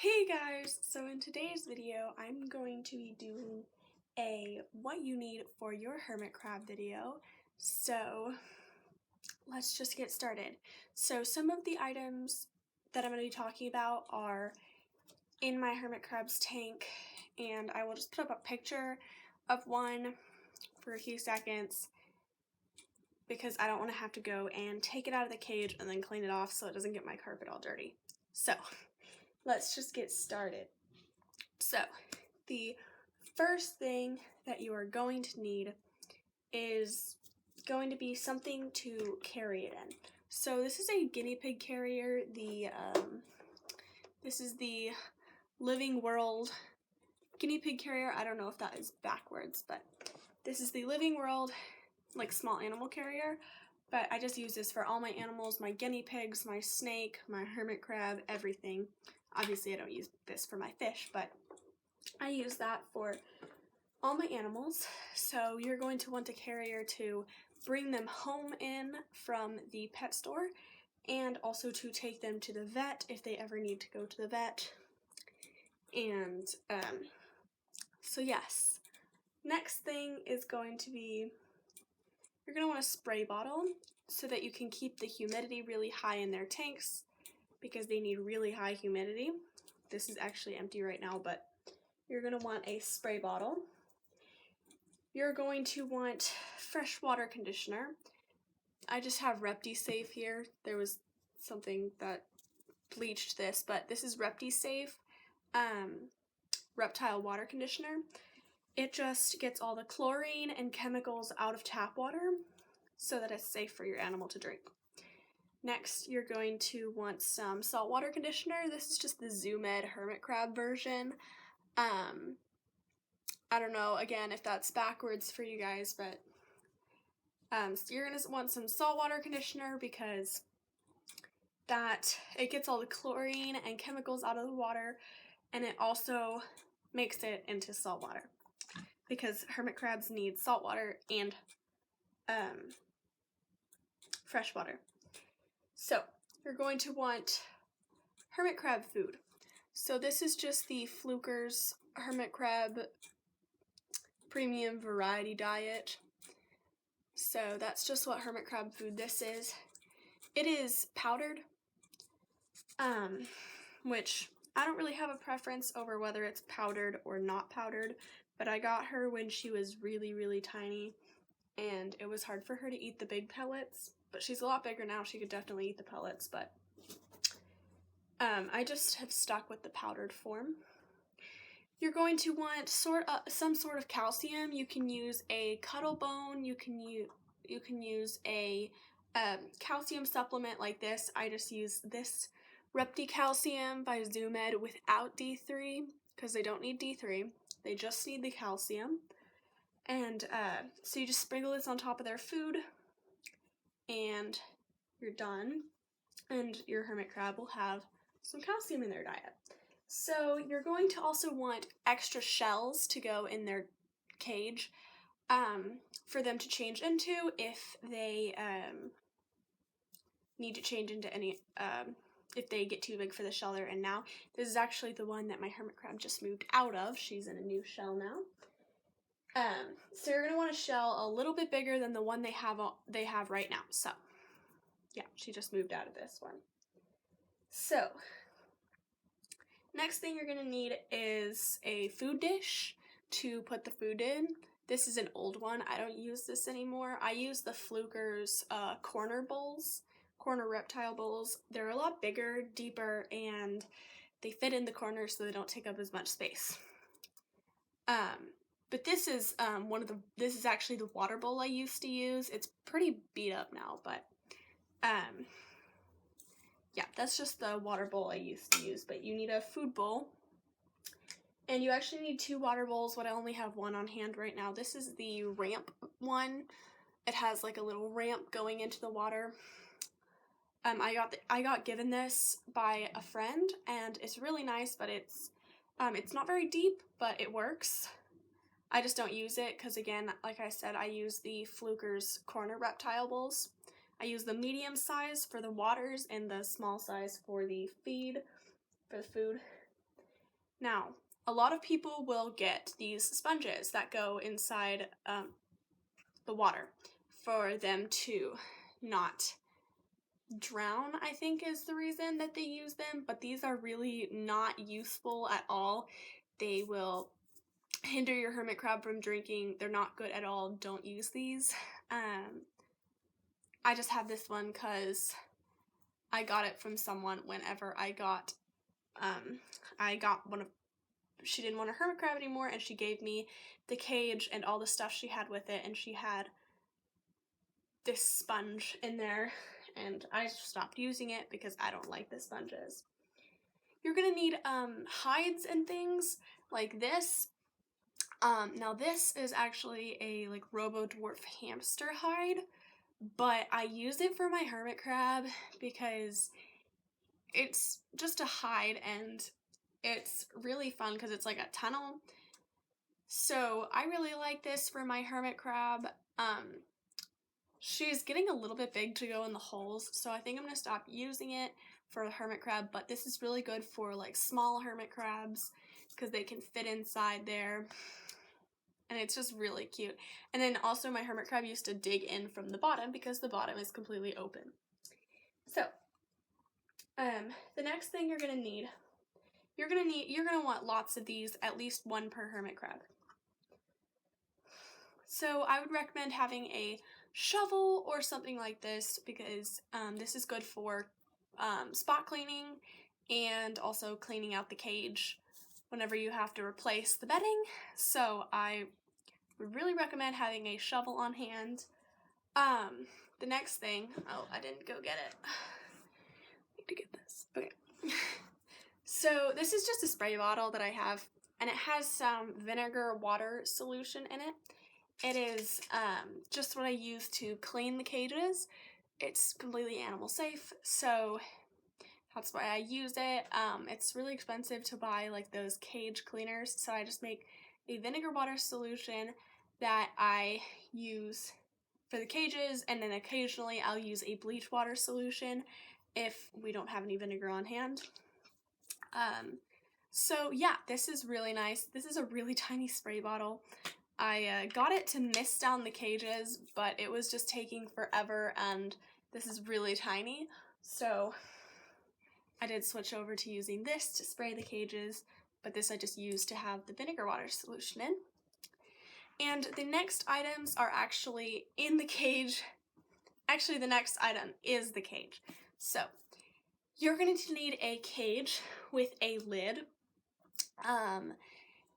Hey guys! So in today's video, I'm going to be doing a what you need for your hermit crab video. So let's just get started. So some of the items that I'm going to be talking about are in my hermit crab's tank, and I will just put up a picture of one for a few seconds because I don't want to have to go and take it out of the cage and then clean it off so it doesn't get my carpet all dirty. So let's just get started. So the first thing that you are going to need is going to be something to carry it in. So this is a guinea pig carrier. This is the Living World guinea pig carrier. I don't know if that is backwards, but this is the Living World like small animal carrier. But I just use this for all my animals, my guinea pigs, my snake, my hermit crab, everything. Obviously I don't use this for my fish, but I use that for all my animals. So you're going to want a carrier to bring them home in from the pet store, and also to take them to the vet if they ever need to go to the vet. And so yes, next thing is going to be, you're going to want a spray bottle so that you can keep the humidity really high in their tanks, because they need really high humidity. This is actually empty right now, but you're going to want a spray bottle. You're going to want fresh water conditioner. I just have ReptiSafe here. There was something that bleached this, but this is ReptiSafe reptile water conditioner. It just gets all the chlorine and chemicals out of tap water so that it's safe for your animal to drink. Next, you're going to want some saltwater conditioner. This is just the ZooMed hermit crab version. I don't know, again, if that's backwards for you guys, but so you're going to want some saltwater conditioner because it gets all the chlorine and chemicals out of the water, and it also makes it into salt water because hermit crabs need salt water and fresh water. So you're going to want hermit crab food. So this is just the Fluker's hermit crab premium variety diet. So that's just what hermit crab food this is. It is powdered, which I don't really have a preference over whether it's powdered or not powdered, but I got her when she was really, really tiny, and it was hard for her to eat the big pellets, but she's a lot bigger now. She could definitely eat the pellets, but I just have stuck with the powdered form. You're going to want some sort of calcium. You can use a Cuddle Bone. You can use a calcium supplement like this. I just use this ReptiCalcium by ZooMed without D3 because they don't need D3. They just need the calcium. And so you just sprinkle this on top of their food and you're done. And your hermit crab will have some calcium in their diet. So you're going to also want extra shells to go in their cage for them to change into if they need to change into any, if they get too big for the shell they're in now. This is actually the one that my hermit crab just moved out of. She's in a new shell now. So you're going to want a shell a little bit bigger than the one they have right now. So yeah, she just moved out of this one. So next thing you're going to need is a food dish to put the food in. This is an old one. I don't use this anymore. I use the Fluker's corner reptile bowls. They're a lot bigger, deeper, and they fit in the corners so they don't take up as much space. But this is this is actually the water bowl I used to use. It's pretty beat up now, but yeah, that's just the water bowl I used to use, but you need a food bowl. And you actually need 2 water bowls, but I only have one on hand right now. This is the ramp one. It has like a little ramp going into the water. I got given this by a friend, and it's really nice, but it's not very deep, but it works. I just don't use it because, again, like I said, I use the Fluker's corner reptile bowls. I use the medium size for the waters and the small size for the food. Now, a lot of people will get these sponges that go inside the water for them to not drown, I think is the reason that they use them, but these are really not useful at all. They will hinder your hermit crab from drinking. They're not good at all. Don't use these. I just have this one because I got it from someone whenever I got one of, she didn't want a hermit crab anymore, and she gave me the cage and all the stuff she had with it, and she had this sponge in there, and I stopped using it because I don't like the sponges. You're gonna need hides and things like this. Now this is actually a like robo-dwarf hamster hide, but I use it for my hermit crab because it's just a hide and it's really fun because it's like a tunnel. So I really like this for my hermit crab. She's getting a little bit big to go in the holes, so I think I'm going to stop using it for a hermit crab, but this is really good for like small hermit crabs because they can fit inside there, and it's just really cute. And then also my hermit crab used to dig in from the bottom because the bottom is completely open. So the next thing you're going to want lots of these, at least one per hermit crab. So I would recommend having a shovel or something like this because this is good for spot cleaning and also cleaning out the cage whenever you have to replace the bedding. So I would really recommend having a shovel on hand. The next thing, oh, I didn't go get it. I need to get this. Okay. So this is just a spray bottle that I have, and it has some vinegar water solution in it. It is just what I use to clean the cages. It's completely animal safe, so that's why I use it. It's really expensive to buy like those cage cleaners, so I just make a vinegar water solution that I use for the cages, and then occasionally I'll use a bleach water solution if we don't have any vinegar on hand. So yeah, this is really nice. This is a really tiny spray bottle. I got it to mist down the cages, but it was just taking forever, and this is really tiny, so I did switch over to using this to spray the cages, but this I just used to have the vinegar water solution in. And the next items are actually in the cage. Actually, the next item is the cage. So you're going to need a cage with a lid,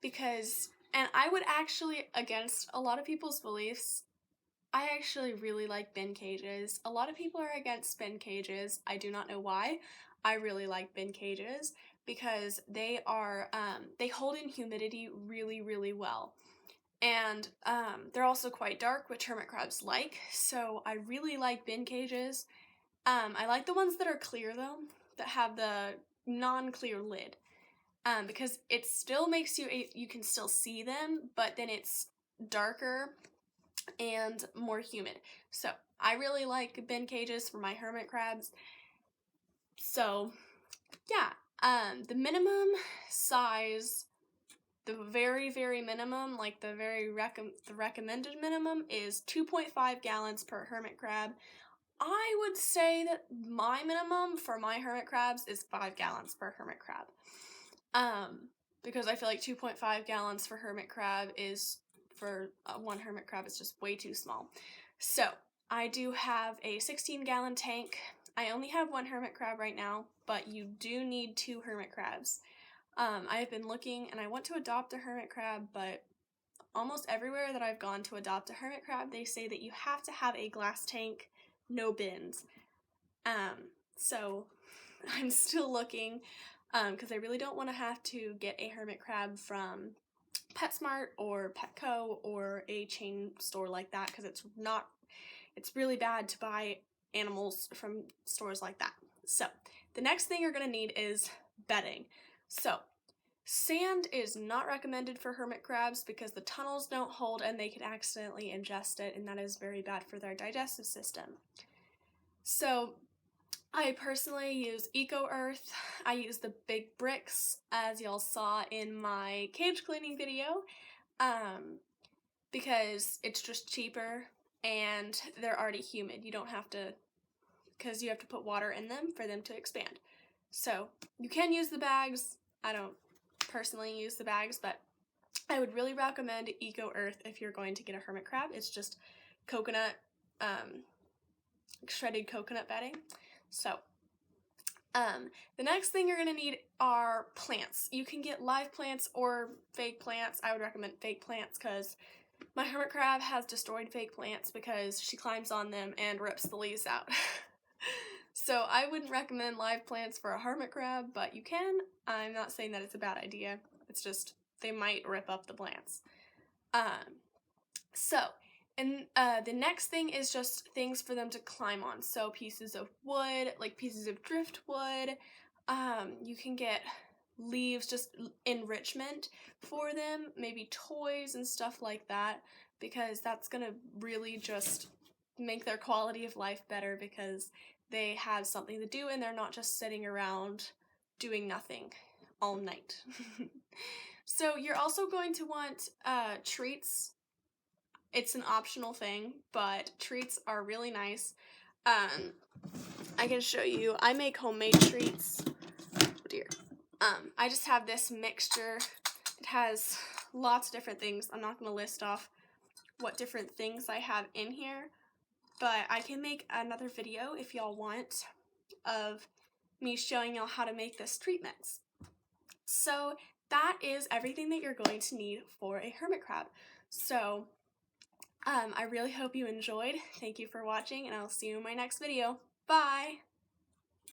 because, and I would actually, against a lot of people's beliefs, I actually really like bin cages. A lot of people are against bin cages. I do not know why. I really like bin cages because they are, they hold in humidity really, really well. And they're also quite dark, which hermit crabs like, so I really like bin cages. I like the ones that are clear though, that have the non-clear lid. Because it still makes you can still see them, but then it's darker and more humid. So I really like bin cages for my hermit crabs. So yeah, the minimum size, the very, very minimum, like the recommended minimum is 2.5 gallons per hermit crab. I would say that my minimum for my hermit crabs is 5 gallons per hermit crab. Because I feel like 2.5 gallons for hermit crab is, for one hermit crab, is just way too small. So I do have a 16-gallon tank. I only have one hermit crab right now, but you do need 2 hermit crabs. I've been looking, and I want to adopt a hermit crab, but almost everywhere that I've gone to adopt a hermit crab, they say that you have to have a glass tank, no bins. So I'm still looking, because I really don't want to have to get a hermit crab from PetSmart or Petco or a chain store like that, because it's really bad to buy animals from stores like that. So the next thing you're going to need is bedding. So sand is not recommended for hermit crabs because the tunnels don't hold and they can accidentally ingest it, and that is very bad for their digestive system. So I personally use Eco Earth. I use the big bricks, as y'all saw in my cage cleaning video, because it's just cheaper and they're already humid. You don't have to, because you have to put water in them for them to expand. So you can use the bags. I don't personally use the bags, but I would really recommend Eco Earth if you're going to get a hermit crab. It's just coconut, shredded coconut bedding. So the next thing you're going to need are plants. You can get live plants or fake plants. I would recommend fake plants because my hermit crab has destroyed fake plants because she climbs on them and rips the leaves out. So I wouldn't recommend live plants for a hermit crab, but you can. I'm not saying that it's a bad idea. It's just they might rip up the plants. The next thing is just things for them to climb on. So pieces of wood, like pieces of driftwood. You can get leaves, just enrichment for them, maybe toys and stuff like that, because that's gonna really just make their quality of life better because they have something to do and they're not just sitting around doing nothing all night. So you're also going to want treats. It's an optional thing, but treats are really nice. I can show you. I make homemade treats. Oh dear. I just have this mixture. It has lots of different things. I'm not going to list off what different things I have in here, but I can make another video if y'all want of me showing y'all how to make this treat mix. So that is everything that you're going to need for a hermit crab. So I really hope you enjoyed. Thank you for watching, and I'll see you in my next video. Bye!